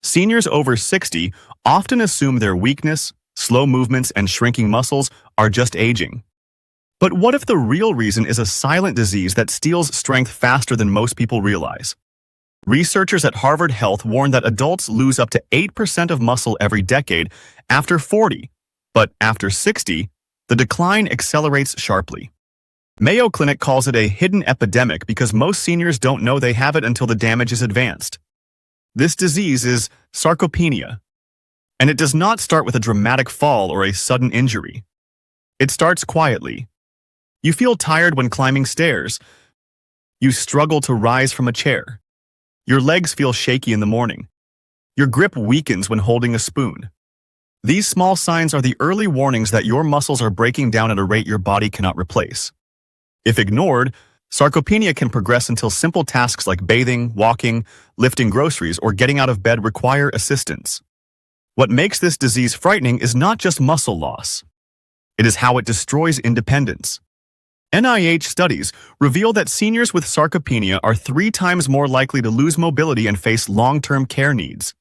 Seniors over 60 often assume their weakness, slow movements, and shrinking muscles are just aging. But what if the real reason is a silent disease that steals strength faster than most people realize? Researchers at Harvard Health warn that adults lose up to 8% of muscle every decade after 40, but after 60, the decline accelerates sharply. Mayo Clinic calls it a hidden epidemic because most seniors don't know they have it until the damage is advanced. This disease is sarcopenia, and it does not start with a dramatic fall or a sudden injury. It starts quietly. You feel tired when climbing stairs. You struggle to rise from a chair. Your legs feel shaky in the morning. Your grip weakens when holding a spoon. These small signs are the early warnings that your muscles are breaking down at a rate your body cannot replace. If ignored, sarcopenia can progress until simple tasks like bathing, walking, lifting groceries, or getting out of bed require assistance. What makes this disease frightening is not just muscle loss. It is how it destroys independence. NIH studies reveal that seniors with sarcopenia are 3 times more likely to lose mobility and face long-term care needs.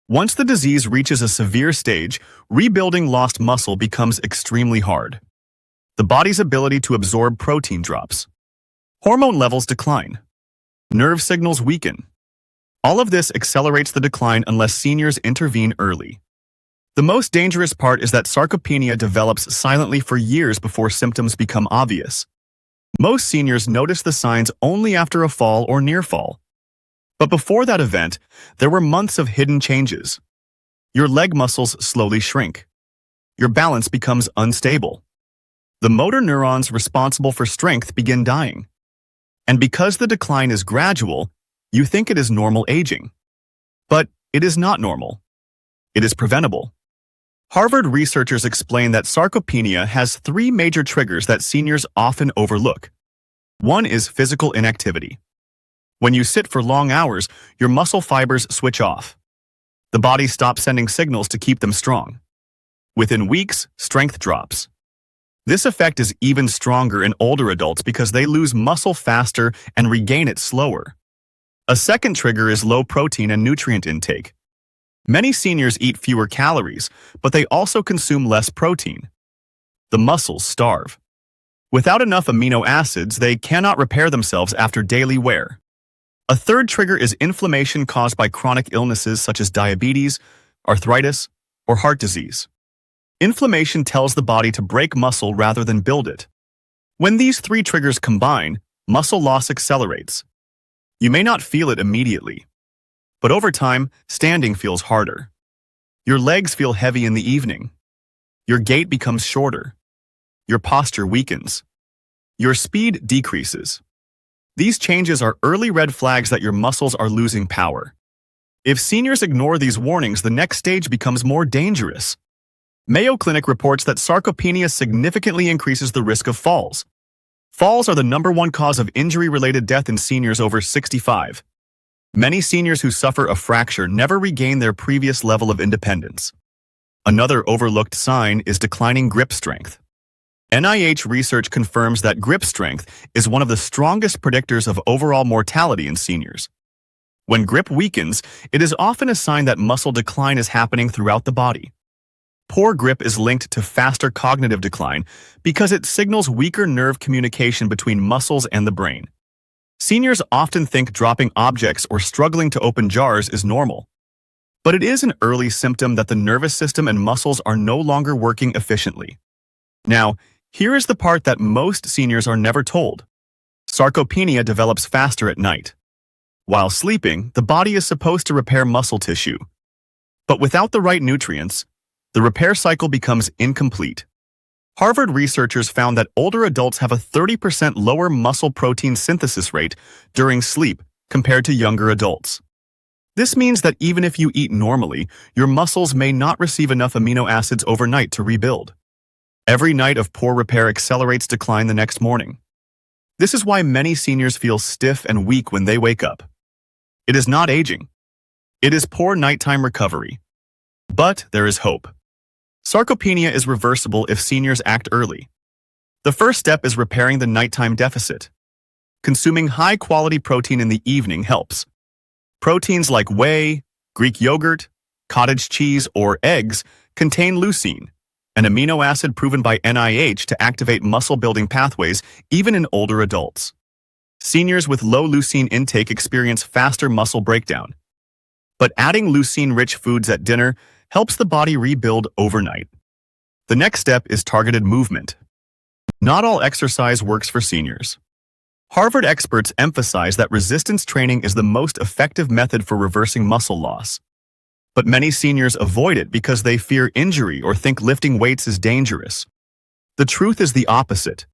Once the disease reaches a severe stage, rebuilding lost muscle becomes extremely hard. The body's ability to absorb protein drops. Hormone levels decline. Nerve signals weaken. All of this accelerates the decline unless seniors intervene early. The most dangerous part is that sarcopenia develops silently for years before symptoms become obvious. Most seniors notice the signs only after a fall or near fall. But before that event, there were months of hidden changes. Your leg muscles slowly shrink. Your balance becomes unstable. The motor neurons responsible for strength begin dying. And because the decline is gradual, you think it is normal aging. But it is not normal. It is preventable. Harvard researchers explain that sarcopenia has 3 major triggers that seniors often overlook. One is physical inactivity. When you sit for long hours, your muscle fibers switch off. The body stops sending signals to keep them strong. Within weeks, strength drops. This effect is even stronger in older adults because they lose muscle faster and regain it slower. A second trigger is low protein and nutrient intake. Many seniors eat fewer calories, but they also consume less protein. The muscles starve. Without enough amino acids, they cannot repair themselves after daily wear. A third trigger is inflammation caused by chronic illnesses such as diabetes, arthritis, or heart disease. Inflammation tells the body to break muscle rather than build it. When these 3 triggers combine, muscle loss accelerates. You may not feel it immediately, but over time, standing feels harder. Your legs feel heavy in the evening. Your gait becomes shorter. Your posture weakens. Your speed decreases. These changes are early red flags that your muscles are losing power. If seniors ignore these warnings, the next stage becomes more dangerous. Mayo Clinic reports that sarcopenia significantly increases the risk of falls. Falls are the #1 cause of injury-related death in seniors over 65. Many seniors who suffer a fracture never regain their previous level of independence. Another overlooked sign is declining grip strength. NIH research confirms that grip strength is one of the strongest predictors of overall mortality in seniors. When grip weakens, it is often a sign that muscle decline is happening throughout the body. Poor grip is linked to faster cognitive decline because it signals weaker nerve communication between muscles and the brain. Seniors often think dropping objects or struggling to open jars is normal. But it is an early symptom that the nervous system and muscles are no longer working efficiently. Now, here is the part that most seniors are never told. Sarcopenia develops faster at night. While sleeping, the body is supposed to repair muscle tissue. But without the right nutrients, the repair cycle becomes incomplete. Harvard researchers found that older adults have a 30% lower muscle protein synthesis rate during sleep compared to younger adults. This means that even if you eat normally, your muscles may not receive enough amino acids overnight to rebuild. Every night of poor repair accelerates decline the next morning. This is why many seniors feel stiff and weak when they wake up. It is not aging. It is poor nighttime recovery. But there is hope. Sarcopenia is reversible if seniors act early. The first step is repairing the nighttime deficit. Consuming high-quality protein in the evening helps. Proteins like whey, Greek yogurt, cottage cheese, or eggs contain leucine, an amino acid proven by NIH to activate muscle-building pathways even in older adults. Seniors with low leucine intake experience faster muscle breakdown. But adding leucine-rich foods at dinner helps the body rebuild overnight. The next step is targeted movement. Not all exercise works for seniors. Harvard experts emphasize that resistance training is the most effective method for reversing muscle loss. But many seniors avoid it because they fear injury or think lifting weights is dangerous. The truth is the opposite.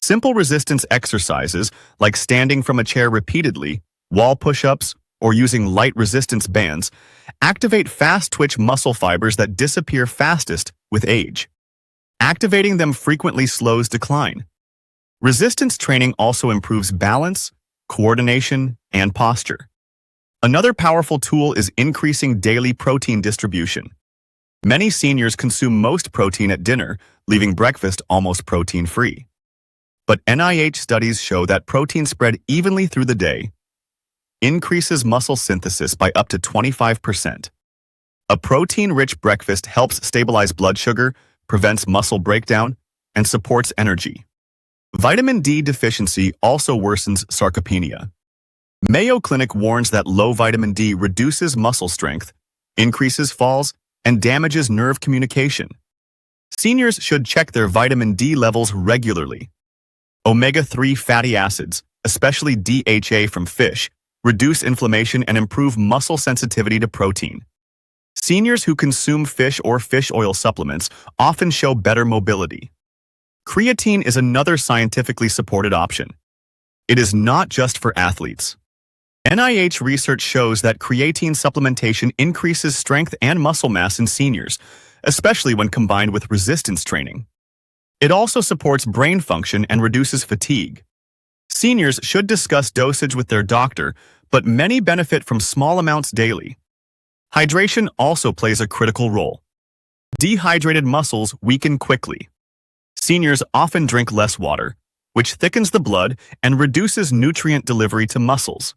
Simple resistance exercises, like standing from a chair repeatedly, wall push-ups, or using light resistance bands, activate fast-twitch muscle fibers that disappear fastest with age. Activating them frequently slows decline. Resistance training also improves balance, coordination, and posture. Another powerful tool is increasing daily protein distribution. Many seniors consume most protein at dinner, leaving breakfast almost protein-free. But NIH studies show that protein spread evenly through the day increases muscle synthesis by up to 25%. A protein-rich breakfast helps stabilize blood sugar, prevents muscle breakdown, and supports energy. Vitamin D deficiency also worsens sarcopenia. Mayo Clinic warns that low vitamin D reduces muscle strength, increases falls, and damages nerve communication. Seniors should check their vitamin D levels regularly. Omega-3 fatty acids, especially DHA from fish, reduce inflammation and improve muscle sensitivity to protein. Seniors who consume fish or fish oil supplements often show better mobility. Creatine is another scientifically supported option. It is not just for athletes. NIH research shows that creatine supplementation increases strength and muscle mass in seniors, especially when combined with resistance training. It also supports brain function and reduces fatigue. Seniors should discuss dosage with their doctor, but many benefit from small amounts daily. Hydration also plays a critical role. Dehydrated muscles weaken quickly. Seniors often drink less water, which thickens the blood and reduces nutrient delivery to muscles.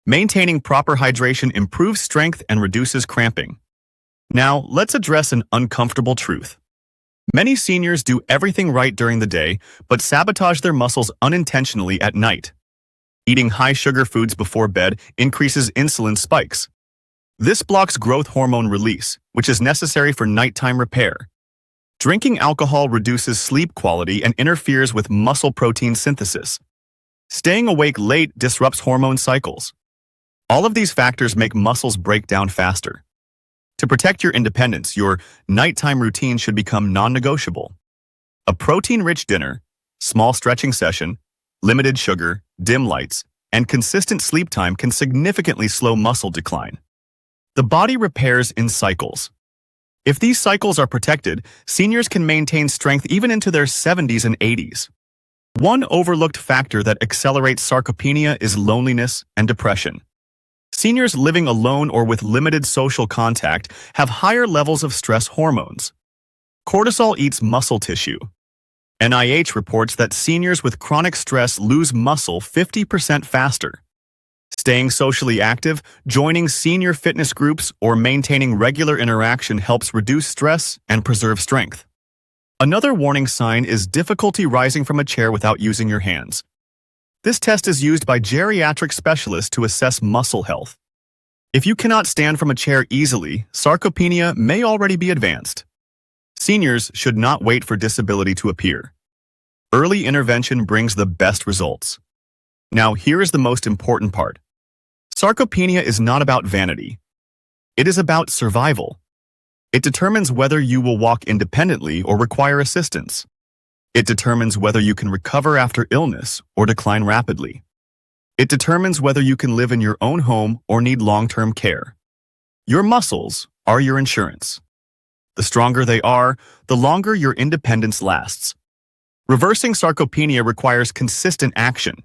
Maintaining proper hydration improves strength and reduces cramping. Now, let's address an uncomfortable truth. Many seniors do everything right during the day, but sabotage their muscles unintentionally at night. Eating high-sugar foods before bed increases insulin spikes. This blocks growth hormone release, which is necessary for nighttime repair. Drinking alcohol reduces sleep quality and interferes with muscle protein synthesis. Staying awake late disrupts hormone cycles. All of these factors make muscles break down faster. To protect your independence, your nighttime routine should become non-negotiable. A protein-rich dinner, small stretching session, limited sugar, dim lights, and consistent sleep time can significantly slow muscle decline. The body repairs in cycles. If these cycles are protected, seniors can maintain strength even into their 70s and 80s. One overlooked factor that accelerates sarcopenia is loneliness and depression. Seniors living alone or with limited social contact have higher levels of stress hormones. Cortisol eats muscle tissue. NIH reports that seniors with chronic stress lose muscle 50% faster. Staying socially active, joining senior fitness groups, or maintaining regular interaction helps reduce stress and preserve strength. Another warning sign is difficulty rising from a chair without using your hands. This test is used by geriatric specialists to assess muscle health. If you cannot stand from a chair easily, sarcopenia may already be advanced. Seniors should not wait for disability to appear. Early intervention brings the best results. Now, here is the most important part. Sarcopenia is not about vanity. It is about survival. It determines whether you will walk independently or require assistance. It determines whether you can recover after illness or decline rapidly. It determines whether you can live in your own home or need long-term care. Your muscles are your insurance. The stronger they are, the longer your independence lasts. Reversing sarcopenia requires consistent action.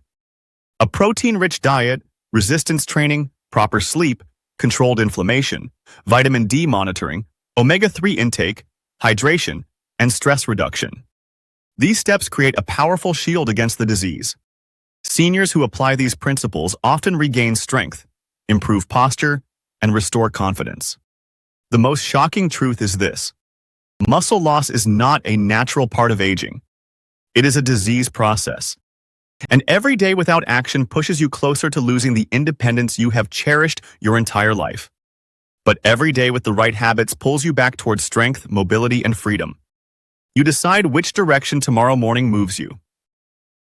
A protein-rich diet, resistance training, proper sleep, controlled inflammation, vitamin D monitoring, omega-3 intake, hydration, and stress reduction. These steps create a powerful shield against the disease. Seniors who apply these principles often regain strength, improve posture, and restore confidence. The most shocking truth is this: muscle loss is not a natural part of aging. It is a disease process. And every day without action pushes you closer to losing the independence you have cherished your entire life. But every day with the right habits pulls you back towards strength, mobility, and freedom. You decide which direction tomorrow morning moves you.